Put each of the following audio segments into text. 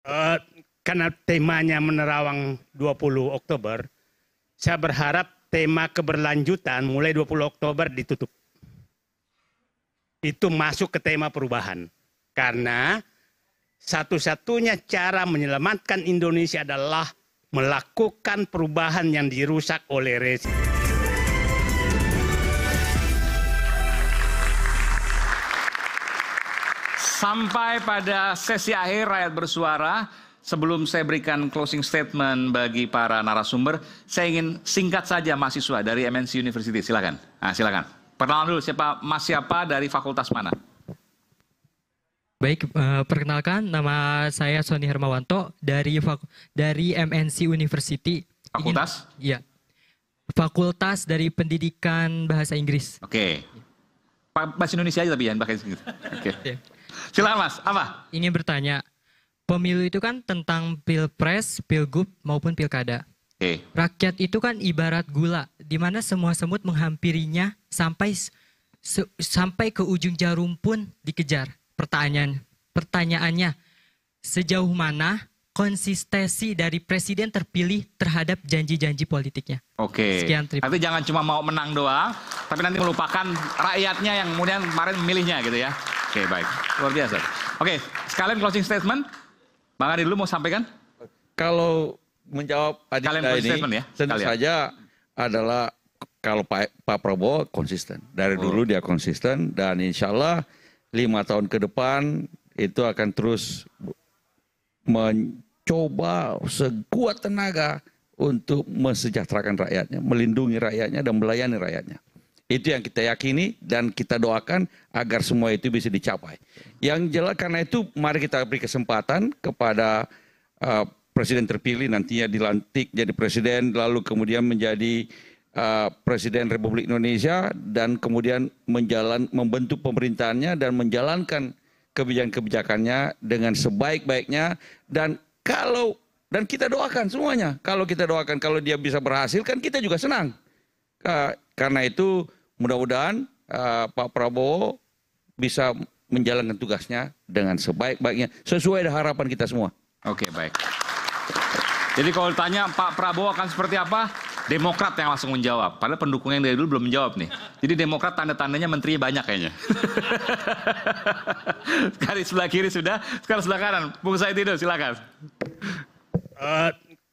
Eh, karena temanya menerawang 20 Oktober, saya berharap tema keberlanjutan mulai 20 Oktober ditutup. Itu masuk ke tema perubahan. Karena satu-satunya cara menyelamatkan Indonesia adalah melakukan perubahan yang dirusak oleh rezim. Sampai pada sesi akhir Rakyat Bersuara, sebelum saya berikan closing statement bagi para narasumber, saya ingin singkat saja mahasiswa dari MNC University. Silakan. Silakan. Perkenalan dulu siapa dari fakultas mana? Baik, perkenalkan nama saya Sony Hermawanto dari MNC University. Fakultas? Iya. Fakultas dari Pendidikan Bahasa Inggris. Oke. Bahasa Indonesia aja tapi ya, bahasa Inggris. Oke. Iya. Silakan Mas, apa? Ingin bertanya, pemilu itu kan tentang pilpres, pilgub maupun pilkada. Oke. Rakyat itu kan ibarat gula, di mana semua semut menghampirinya sampai ke ujung jarum pun dikejar. Pertanyaannya, sejauh mana konsistensi dari presiden terpilih terhadap janji-janji politiknya? Oke. Sekian, terima kasih. Nanti jangan cuma mau menang doang, tapi nanti melupakan rakyatnya yang kemudian kemarin memilihnya gitu ya. Oke, baik. Luar biasa. Oke, sekalian closing statement. Bang Adi dulu mau sampaikan? Kalau menjawab Adinda ini, ya? tentu saja adalah kalau Pak Prabowo konsisten. Dari dulu dia konsisten dan insya Allah 5 tahun ke depan itu akan terus mencoba sekuat tenaga untuk mensejahterakan rakyatnya, melindungi rakyatnya dan melayani rakyatnya. Itu yang kita yakini dan kita doakan agar semua itu bisa dicapai. Yang jelas karena itu mari kita beri kesempatan kepada presiden terpilih nantinya dilantik jadi presiden lalu kemudian menjadi Presiden Republik Indonesia dan kemudian membentuk pemerintahannya dan menjalankan kebijakan-kebijakannya dengan sebaik-baiknya dan kita doakan semuanya. Kalau kita doakan kalau dia bisa berhasil kan kita juga senang. Karena itu mudah-mudahan Pak Prabowo bisa menjalankan tugasnya dengan sebaik-baiknya sesuai dengan harapan kita semua. Oke, baik. Jadi kalau ditanya Pak Prabowo akan seperti apa? Demokrat yang langsung menjawab. Padahal pendukung yang dari dulu belum menjawab nih. Jadi Demokrat tanda-tandanya menterinya banyak kayaknya. Sekali sebelah kiri sudah, sekarang sebelah kanan. Bung Said-Didu, silakan.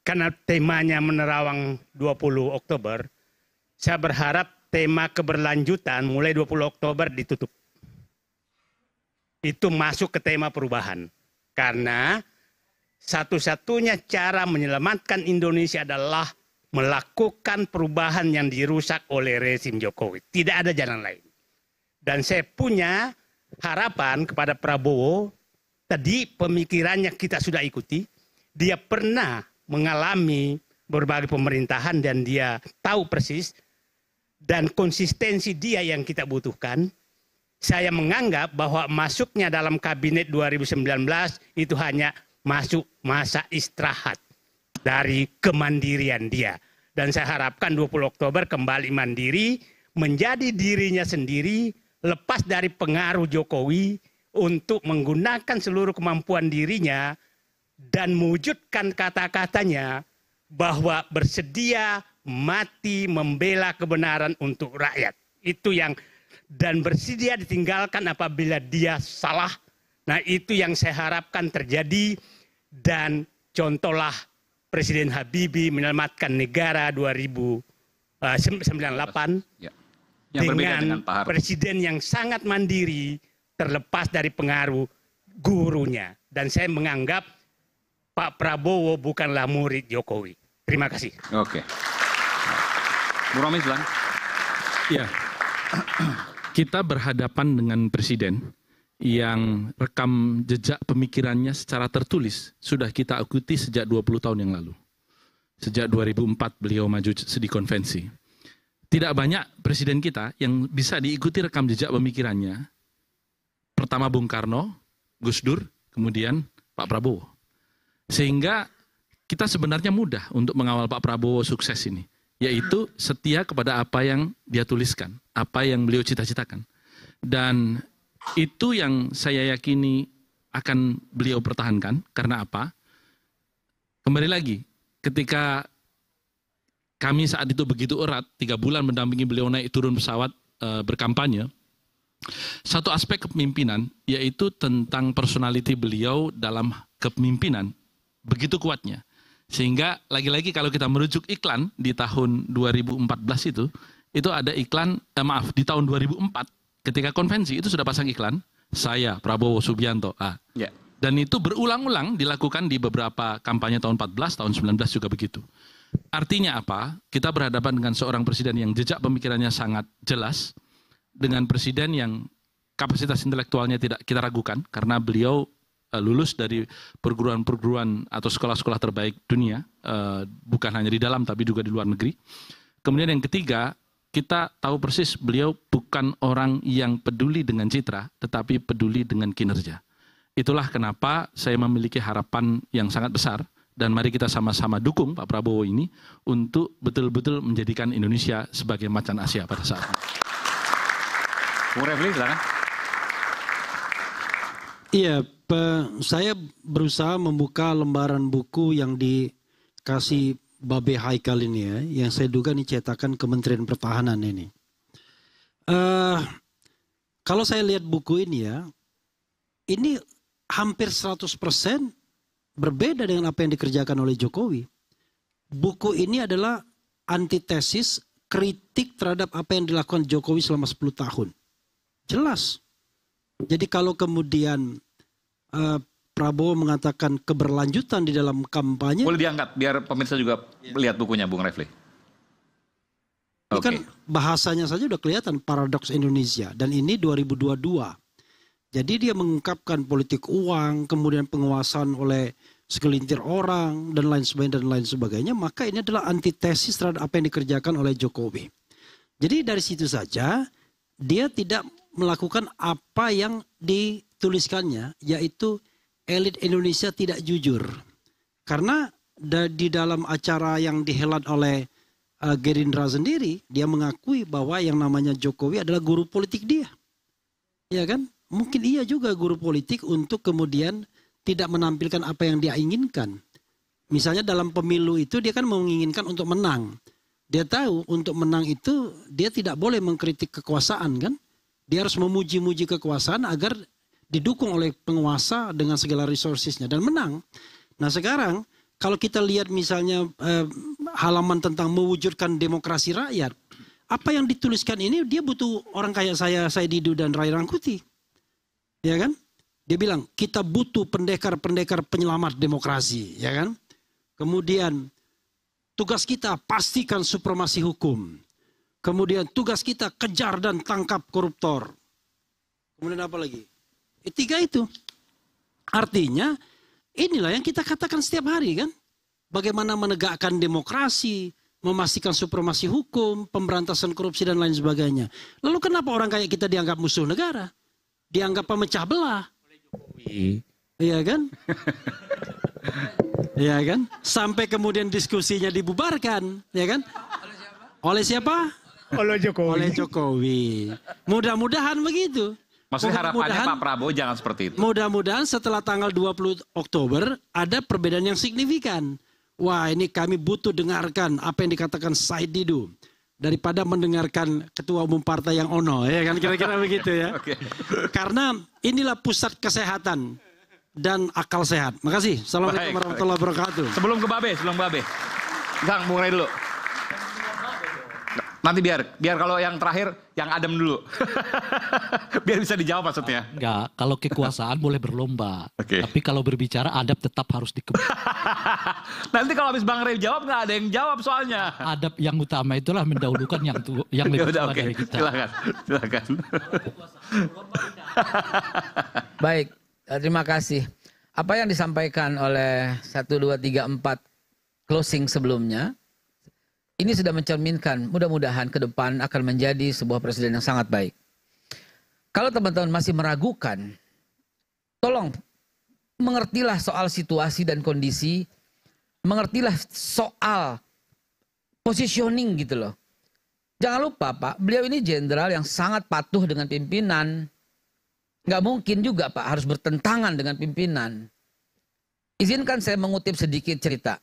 Karena temanya menerawang 20 Oktober, saya berharap tema keberlanjutan mulai 20 Oktober ditutup. Itu masuk ke tema perubahan. Karena satu-satunya cara menyelamatkan Indonesia adalah melakukan perubahan yang dirusak oleh rezim Jokowi. Tidak ada jalan lain. Dan saya punya harapan kepada Prabowo, tadi pemikirannya kita sudah ikuti, dia pernah mengalami berbagai pemerintahan dan dia tahu persis, dan konsistensi dia yang kita butuhkan. Saya menganggap bahwa masuknya dalam kabinet 2019 itu hanya masuk masa istirahat dari kemandirian dia. Dan saya harapkan 20 Oktober kembali mandiri, menjadi dirinya sendiri, lepas dari pengaruh Jokowi untuk menggunakan seluruh kemampuan dirinya dan mewujudkan kata-katanya bahwa bersedia mati membela kebenaran untuk rakyat. Itu yang dan bersedia ditinggalkan apabila dia salah. Nah, itu yang saya harapkan terjadi dan contohlah Presiden Habibie menyelamatkan negara 2098 Ya. Dengan presiden yang sangat mandiri terlepas dari pengaruh gurunya. Dan saya menganggap Pak Prabowo bukanlah murid Jokowi. Terima kasih. Oke. Bu Romi, silakan. Ya, kita berhadapan dengan presiden yang rekam jejak pemikirannya secara tertulis sudah kita ikuti sejak 20 tahun yang lalu. Sejak 2004 beliau maju di konvensi. Tidak banyak presiden kita yang bisa diikuti rekam jejak pemikirannya. Pertama Bung Karno, Gus Dur, kemudian Pak Prabowo. Sehingga kita sebenarnya mudah untuk mengawal Pak Prabowo sukses ini. Yaitu setia kepada apa yang dia tuliskan, apa yang beliau cita-citakan. Dan itu yang saya yakini akan beliau pertahankan. Karena apa? kembali lagi, ketika kami saat itu begitu erat, 3 bulan mendampingi beliau naik turun pesawat berkampanye, satu aspek kepemimpinan yaitu tentang personality beliau dalam kepemimpinan begitu kuatnya. Sehingga lagi-lagi kalau kita merujuk iklan di tahun 2014 itu ada iklan, di tahun 2004 ketika konvensi itu sudah pasang iklan, saya Prabowo Subianto. Ya. Dan itu berulang-ulang dilakukan di beberapa kampanye tahun 14, tahun 19 juga begitu. Artinya apa? Kita berhadapan dengan seorang presiden yang jejak pemikirannya sangat jelas, dengan presiden yang kapasitas intelektualnya tidak kita ragukan, karena beliau lulus dari perguruan-perguruan atau sekolah-sekolah terbaik dunia, bukan hanya di dalam tapi juga di luar negeri. Kemudian yang ketiga, kita tahu persis beliau bukan orang yang peduli dengan citra, tetapi peduli dengan kinerja. Itulah kenapa saya memiliki harapan yang sangat besar, dan mari kita sama-sama dukung Pak Prabowo ini untuk betul-betul menjadikan Indonesia sebagai macan Asia pada saat ini. Bung Refli, silakan. Iya, saya berusaha membuka lembaran buku yang dikasih Babe Haikal ini ya, yang saya duga ini cetakan Kementerian Pertahanan ini. Kalau saya lihat buku ini ya, ini hampir 100% berbeda dengan apa yang dikerjakan oleh Jokowi. Buku ini adalah antitesis kritik terhadap apa yang dilakukan Jokowi selama 10 tahun. Jelas. Jadi kalau kemudian Prabowo mengatakan keberlanjutan di dalam kampanye. Boleh diangkat biar pemirsa juga lihat bukunya Bung Refli. Itu kan bahasanya saja udah kelihatan paradoks Indonesia. Dan ini 2022. Jadi dia mengungkapkan politik uang, kemudian penguasaan oleh segelintir orang, dan lain sebagainya. Maka ini adalah antitesis terhadap apa yang dikerjakan oleh Jokowi. Jadi dari situ saja, dia tidak melakukan apa yang dituliskannya, yaitu elit Indonesia tidak jujur. Karena di dalam acara yang dihelat oleh Gerindra sendiri, dia mengakui bahwa yang namanya Jokowi adalah guru politik dia. Ya kan? Mungkin ia juga guru politik untuk kemudian tidak menampilkan apa yang dia inginkan. Misalnya dalam pemilu itu dia kan menginginkan untuk menang. Dia tahu untuk menang itu dia tidak boleh mengkritik kekuasaan kan. Dia harus memuji-muji kekuasaan agar didukung oleh penguasa dengan segala resourcesnya dan menang. Nah sekarang kalau kita lihat misalnya halaman tentang mewujudkan demokrasi rakyat. Apa yang dituliskan ini dia butuh orang kayak saya, Didu dan Ray Rangkuti. Ya kan? Dia bilang kita butuh pendekar-pendekar penyelamat demokrasi, ya kan? Kemudian tugas kita pastikan supremasi hukum. Kemudian tugas kita kejar dan tangkap koruptor. Kemudian apa lagi? Tiga itu. Artinya inilah yang kita katakan setiap hari kan? Bagaimana menegakkan demokrasi, memastikan supremasi hukum, pemberantasan korupsi dan lain sebagainya. Lalu kenapa orang kayak kita dianggap musuh negara? Dianggap pemecah belah. Iya kan? Iya kan? Sampai kemudian diskusinya dibubarkan, ya kan? Oleh siapa? Oleh Jokowi. Oleh Jokowi. Mudah-mudahan begitu. Maksudnya harapannya Pak Prabowo jangan seperti itu. Mudah-mudahan setelah tanggal 20 Oktober ada perbedaan yang signifikan. Wah, ini kami butuh dengarkan apa yang dikatakan Said Didu. Daripada mendengarkan ketua umum partai yang ono, ya kan kira-kira begitu ya. Karena inilah pusat kesehatan dan akal sehat. Makasih. Assalamualaikum warahmatullahi wabarakatuh. Sebelum ke Babe. Kang, Bung Ray dulu. Nanti biar kalau yang terakhir yang adem dulu. Biar bisa dijawab maksudnya. Enggak, kalau kekuasaan boleh berlomba. Oke. Tapi kalau berbicara adab tetap harus dikembangkan. Nanti kalau habis Bang Ray jawab nggak ada yang jawab soalnya. Adab yang utama itulah mendahulukan yang lebih Yaudah, tua oke. dari kita. Silakan. Baik, terima kasih. Apa yang disampaikan oleh 1, 2, 3, 4 closing sebelumnya, ini sudah mencerminkan mudah-mudahan ke depan akan menjadi sebuah presiden yang sangat baik. Kalau teman-teman masih meragukan, tolong mengertilah soal situasi dan kondisi, mengertilah soal positioning gitu loh. Jangan lupa Pak, beliau ini jenderal yang sangat patuh dengan pimpinan. Nggak mungkin juga Pak harus bertentangan dengan pimpinan. Izinkan saya mengutip sedikit cerita.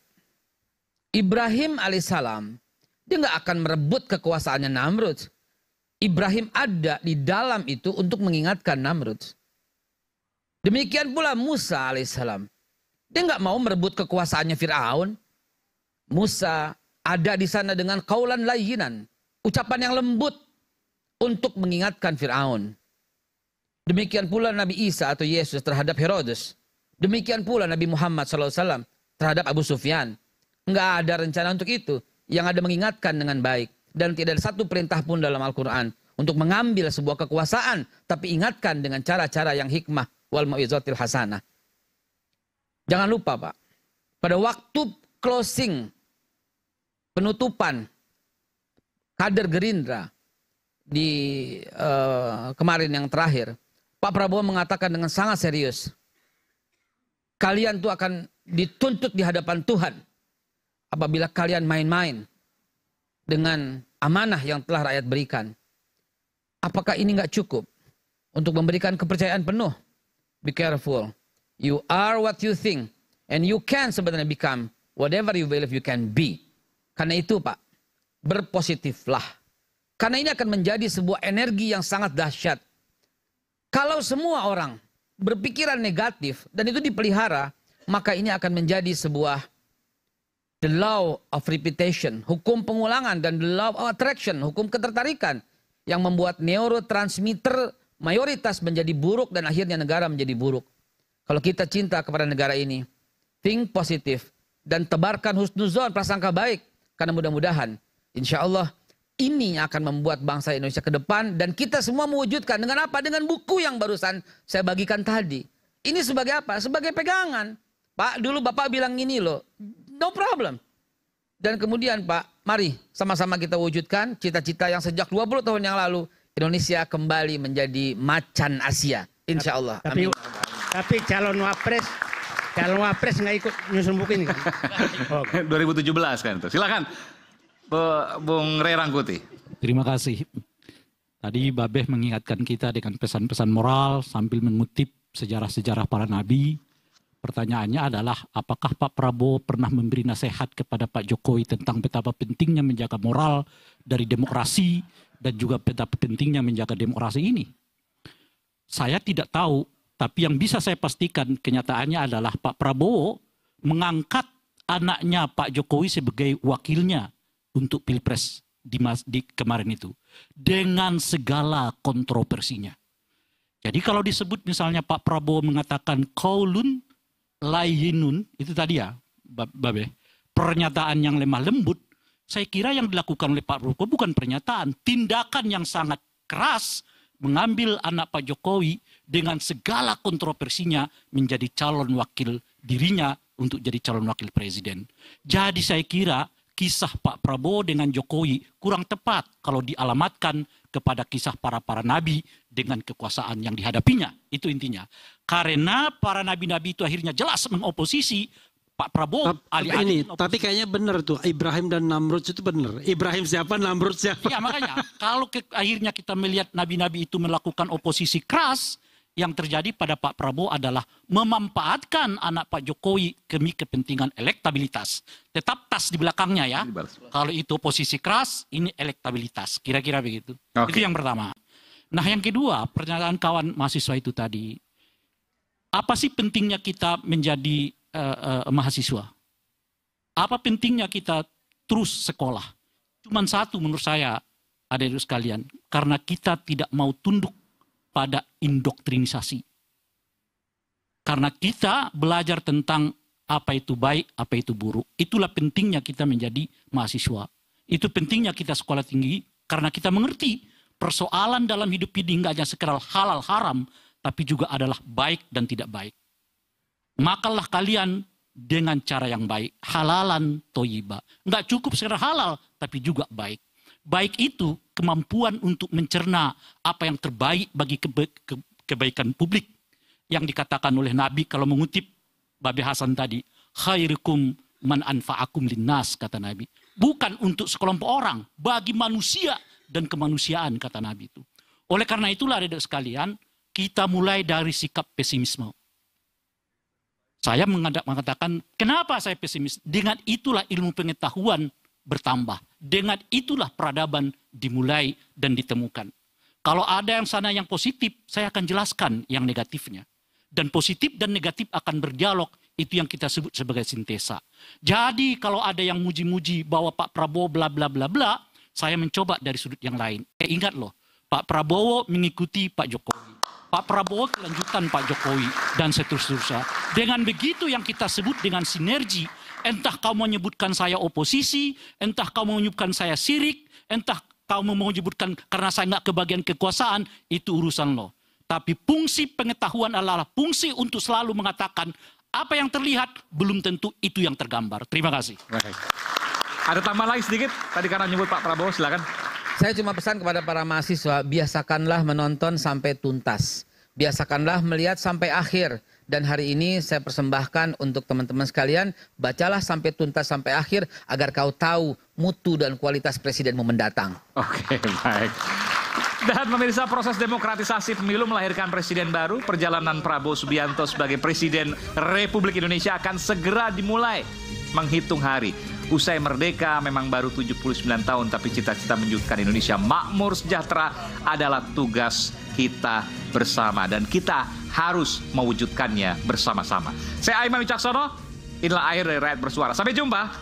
Ibrahim alaihissalam, dia nggak akan merebut kekuasaannya Namrud. Ibrahim ada di dalam itu untuk mengingatkan Namrud. Demikian pula Musa alaihissalam. Dia nggak mau merebut kekuasaannya Fir'aun. Musa ada di sana dengan qaulan layyinan, ucapan yang lembut untuk mengingatkan Fir'aun. Demikian pula Nabi Isa atau Yesus terhadap Herodes. Demikian pula Nabi Muhammad SAW terhadap Abu Sufyan. Nggak ada rencana untuk itu. Yang ada mengingatkan dengan baik. Dan tidak ada satu perintah pun dalam Al-Quran untuk mengambil sebuah kekuasaan, tapi ingatkan dengan cara-cara yang hikmah wal mau'izatil hasanah. Jangan lupa Pak, pada waktu closing, penutupan kader Gerindra di kemarin yang terakhir, Pak Prabowo mengatakan dengan sangat serius, kalian tuh akan dituntut di hadapan Tuhan apabila kalian main-main dengan amanah yang telah rakyat berikan. Apakah ini nggak cukup untuk memberikan kepercayaan penuh? Be careful. You are what you think. And you can sebenarnya become whatever you believe you can be. Karena itu Pak, berpositiflah. Karena ini akan menjadi sebuah energi yang sangat dahsyat. Kalau semua orang berpikiran negatif dan itu dipelihara, maka ini akan menjadi sebuah the law of repetition, hukum pengulangan, dan the law of attraction, hukum ketertarikan, yang membuat neurotransmitter mayoritas menjadi buruk dan akhirnya negara menjadi buruk. Kalau kita cinta kepada negara ini, think positif dan tebarkan husnuzon, prasangka baik, karena mudah-mudahan insya Allah ini akan membuat bangsa Indonesia ke depan, dan kita semua mewujudkan dengan apa? Dengan buku yang barusan saya bagikan tadi. Ini sebagai apa? Sebagai pegangan. Pak, dulu Bapak bilang ini loh, no problem. Dan kemudian Pak, mari sama-sama kita wujudkan cita-cita yang sejak 20 tahun yang lalu, Indonesia kembali menjadi macan Asia. Insya Allah. Tapi calon wapres nggak ikut nyusun buku ini kan? 2017 kan itu. Silakan Bung Ray Rangkuti. Terima kasih. Tadi Babeh mengingatkan kita dengan pesan-pesan moral sambil mengutip sejarah-sejarah para nabi. Pertanyaannya adalah, apakah Pak Prabowo pernah memberi nasihat kepada Pak Jokowi tentang betapa pentingnya menjaga moral dari demokrasi dan juga betapa pentingnya menjaga demokrasi ini? Saya tidak tahu, tapi yang bisa saya pastikan kenyataannya adalah Pak Prabowo mengangkat anaknya Pak Jokowi sebagai wakilnya untuk Pilpres di kemarin itu dengan segala kontroversinya. Jadi kalau disebut misalnya Pak Prabowo mengatakan qaulun layyinun, itu tadi ya Babe, pernyataan yang lemah lembut, saya kira yang dilakukan oleh Pak Prabowo bukan pernyataan, tindakan yang sangat keras, mengambil anak Pak Jokowi dengan segala kontroversinya menjadi calon wakil dirinya untuk jadi calon wakil presiden. Jadi saya kira kisah Pak Prabowo dengan Jokowi kurang tepat kalau dialamatkan kepada kisah para nabi dengan kekuasaan yang dihadapinya. Itu intinya. Karena para nabi-nabi itu akhirnya jelas mengoposisi Pak Prabowo. Tapi kayaknya benar tuh, Ibrahim dan Namrud itu benar. Ibrahim siapa, Namrud siapa? Ya makanya, kalau akhirnya kita melihat nabi-nabi itu melakukan oposisi keras, yang terjadi pada Pak Prabowo adalah memanfaatkan anak Pak Jokowi demi kepentingan elektabilitas. Tetap tas di belakangnya ya. Kalau itu posisi keras, ini elektabilitas. Kira-kira begitu. Itu yang pertama. Nah yang kedua, pernyataan kawan mahasiswa itu tadi. Apa sih pentingnya kita menjadi mahasiswa? Apa pentingnya kita terus sekolah? Cuman satu menurut saya, adik-adik sekalian. Karena kita tidak mau tunduk pada indoktrinisasi. Karena kita belajar tentang apa itu baik, apa itu buruk. Itulah pentingnya kita menjadi mahasiswa. Itu pentingnya kita sekolah tinggi, karena kita mengerti persoalan dalam hidup ini enggak hanya sekedar halal haram, tapi juga adalah baik dan tidak baik. Makalah kalian dengan cara yang baik, halalan toyiba. Enggak cukup sekedar halal, tapi juga baik. Baik itu kemampuan untuk mencerna apa yang terbaik bagi kebaikan publik. Yang dikatakan oleh Nabi kalau mengutip Babe Hasan tadi. Khairukum man anfa'akum linnas, kata Nabi. Bukan untuk sekelompok orang, bagi manusia dan kemanusiaan, kata Nabi itu. Oleh karena itulah adik-adik sekalian, kita mulai dari sikap pesimisme. Saya mengatakan, kenapa saya pesimis? Dengan itulah ilmu pengetahuan bertambah. Dengan itulah peradaban dimulai dan ditemukan. Kalau ada yang sana yang positif, saya akan jelaskan yang negatifnya. Dan positif dan negatif akan berdialog, itu yang kita sebut sebagai sintesa. Jadi kalau ada yang muji-muji bahwa Pak Prabowo bla bla bla bla, saya mencoba dari sudut yang lain. Ingat loh, Pak Prabowo mengikuti Pak Jokowi. Pak Prabowo kelanjutan Pak Jokowi dan seterusnya. Dengan begitu yang kita sebut dengan sinergi, entah kau menyebutkan saya oposisi, entah kau menyebutkan saya sirik, entah kau mau menyebutkan karena saya nggak kebagian kekuasaan, itu urusan lo. Tapi fungsi pengetahuan adalah fungsi untuk selalu mengatakan apa yang terlihat belum tentu itu yang tergambar. Terima kasih. Baik. Ada tambah lagi sedikit? Tadi karena nyebut Pak Prabowo, silakan. Saya cuma pesan kepada para mahasiswa, biasakanlah menonton sampai tuntas. Biasakanlah melihat sampai akhir. Dan hari ini saya persembahkan untuk teman-teman sekalian, bacalah sampai tuntas sampai akhir agar kau tahu mutu dan kualitas presidenmu mendatang. Oke, baik. Dan pemirsa, proses demokratisasi pemilu melahirkan presiden baru. Perjalanan Prabowo Subianto sebagai Presiden Republik Indonesia akan segera dimulai. Menghitung hari. Usai merdeka memang baru 79 tahun, tapi cita-cita menwujudkan Indonesia makmur sejahtera adalah tugas kita bersama. Dan kita harus mewujudkannya bersama-sama. Saya Aiman Wicaksono, inilah akhir dari Rakyat Bersuara. Sampai jumpa.